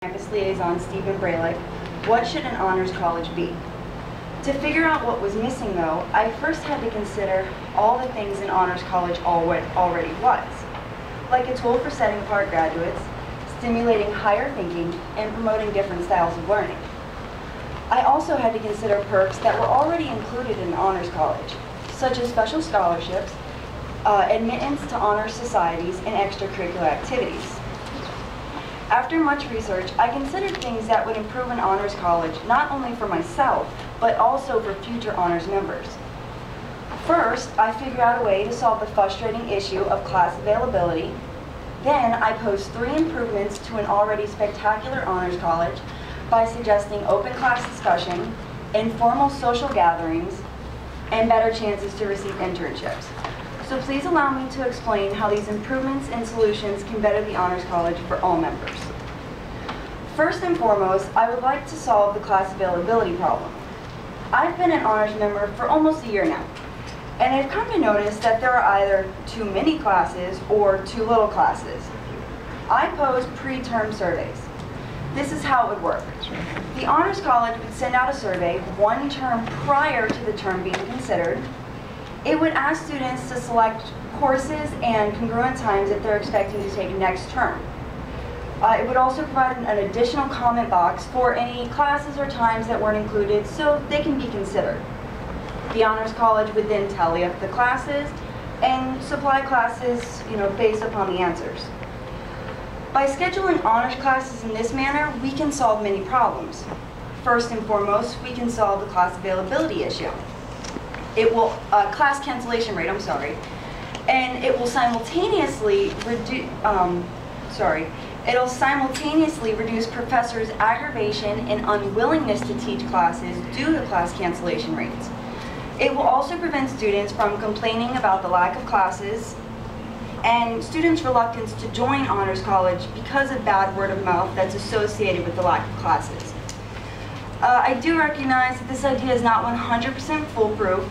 Campus Liaison Stephen Braylick, what should an honors college be? To figure out what was missing though, I first had to consider all the things an honors college already was, like a tool for setting apart graduates, stimulating higher thinking, and promoting different styles of learning. I also had to consider perks that were already included in honors college, such as special scholarships, admittance to honors societies, and extracurricular activities. After much research, I considered things that would improve an honors college not only for myself, but also for future honors members. First, I figured out a way to solve the frustrating issue of class availability. Then, I posed 3 improvements to an already spectacular honors college by suggesting open class discussion, informal social gatherings, and better chances to receive internships. So please allow me to explain how these improvements and solutions can better the Honors College for all members. First and foremost, I would like to solve the class availability problem. I've been an honors member for almost a year now, and I've come to notice that there are either too many classes or too little classes. I posed pre-term surveys. This is how it would work. The Honors College would send out a survey 1 term prior to the term being considered. It would ask students to select courses and congruent times that they're expecting to take next term. It would also provide an additional comment box for any classes or times that weren't included so they can be considered. The Honors College would then tally up the classes and supply classes, based upon the answers. By scheduling honors classes in this manner, we can solve many problems. First and foremost, we can solve the class availability issue. It will, class cancellation rate, and it will simultaneously reduce professors' aggravation and unwillingness to teach classes due to class cancellation rates. It will also prevent students from complaining about the lack of classes and students' reluctance to join honors college because of bad word of mouth that's associated with the lack of classes. I do recognize that this idea is not 100% foolproof.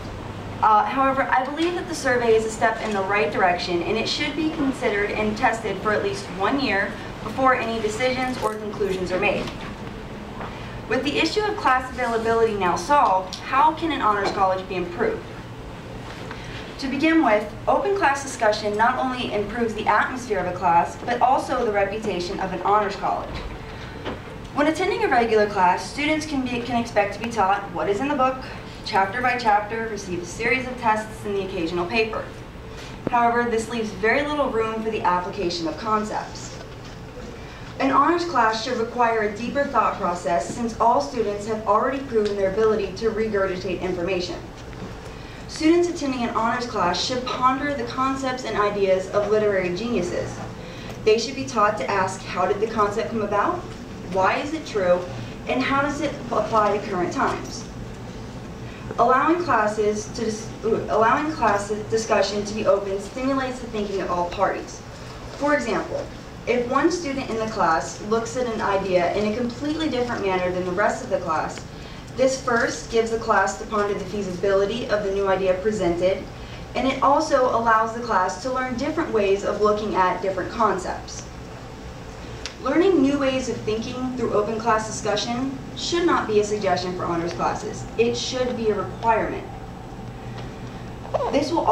However, I believe that the survey is a step in the right direction, and it should be considered and tested for at least 1 year before any decisions or conclusions are made. With the issue of class availability now solved, how can an honors college be improved? To begin with, open class discussion not only improves the atmosphere of a class, but also the reputation of an honors college. When attending a regular class, students can expect to be taught what is in the book, chapter by chapter, receive a series of tests and the occasional paper. However, this leaves very little room for the application of concepts. An honors class should require a deeper thought process since all students have already proven their ability to regurgitate information. Students attending an honors class should ponder the concepts and ideas of literary geniuses. They should be taught to ask, how did the concept come about? Why is it true? And how does it apply to current times? Allowing class discussion to be open stimulates the thinking of all parties. For example, if one student in the class looks at an idea in a completely different manner than the rest of the class, this first gives the class to ponder the feasibility of the new idea presented, and it also allows the class to learn different ways of looking at different concepts. Learning new ways of thinking through open class discussion should not be a suggestion for honors classes. It should be a requirement. This will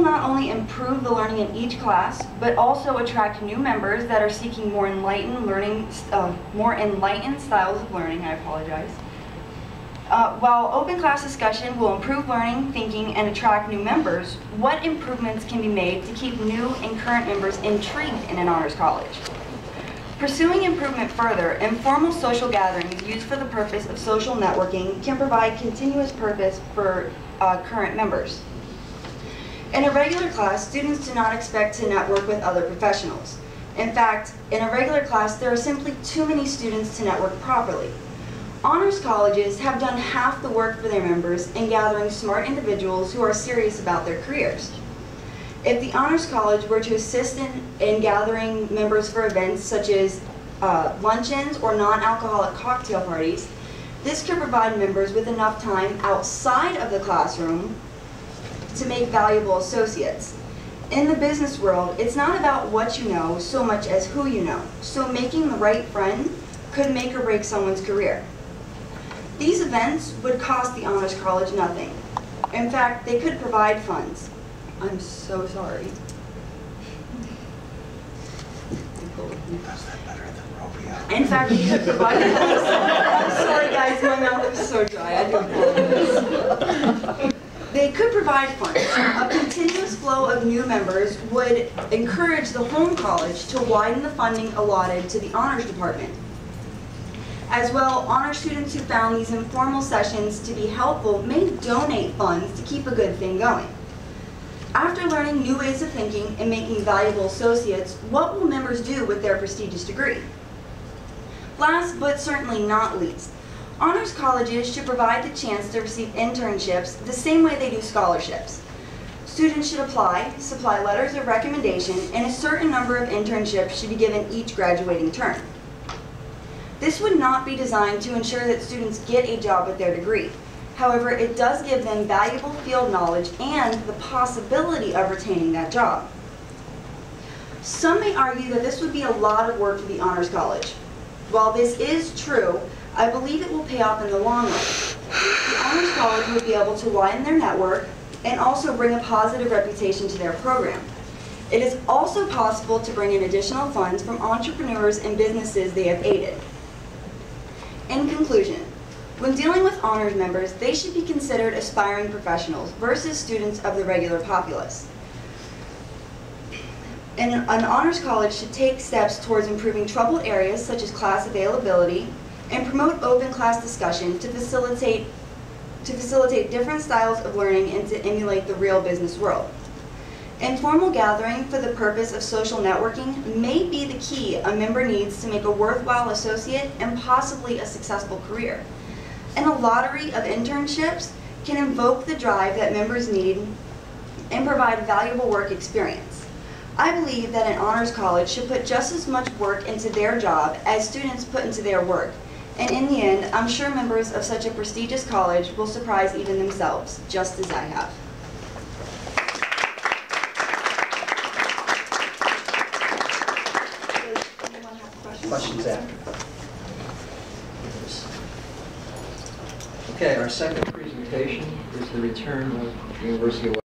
not only improve the learning in each class, but also attract new members that are seeking more enlightened styles of learning. While open class discussion will improve learning, thinking, and attract new members, what improvements can be made to keep new and current members intrigued in an honors college? Pursuing improvement further, informal social gatherings used for the purpose of social networking can provide continuous purpose for current members. In a regular class, students do not expect to network with other professionals. In fact, in a regular class, there are simply too many students to network properly. Honors colleges have done half the work for their members in gathering smart individuals who are serious about their careers. If the Honors College were to assist in gathering members for events such as luncheons or non-alcoholic cocktail parties, this could provide members with enough time outside of the classroom to make valuable associates. In the business world, it's not about what you know so much as who you know, so making the right friend could make or break someone's career. These events would cost the Honors College nothing. In fact, they could provide funds. I'm so sorry. In fact, they could provide funds. I'm sorry guys, my mouth is so dry, I do apologize. They could provide funds. A continuous flow of new members would encourage the home college to widen the funding allotted to the honors department. As well, honor students who found these informal sessions to be helpful may donate funds to keep a good thing going. After learning new ways of thinking and making valuable associates, what will members do with their prestigious degree? Last but certainly not least, honors colleges should provide the chance to receive internships the same way they do scholarships. Students should apply, supply letters of recommendation, and a certain number of internships should be given each graduating term. This would not be designed to ensure that students get a job with their degree. However, it does give them valuable field knowledge and the possibility of retaining that job. Some may argue that this would be a lot of work for the Honors College. While this is true, I believe it will pay off in the long run. The Honors College would be able to widen their network and also bring a positive reputation to their program. It is also possible to bring in additional funds from entrepreneurs and businesses they have aided. In conclusion, when dealing with honors members, they should be considered aspiring professionals versus students of the regular populace. And an honors college should take steps towards improving troubled areas such as class availability and promote open class discussion to facilitate different styles of learning and to emulate the real business world. Informal gathering for the purpose of social networking may be the key a member needs to make a worthwhile associate and possibly a successful career. And a lottery of internships can invoke the drive that members need and provide valuable work experience. I believe that an honors college should put just as much work into their job as students put into their work. And in the end, I'm sure members of such a prestigious college will surprise even themselves, just as I have. Questions after? Okay, our second presentation is the return of University of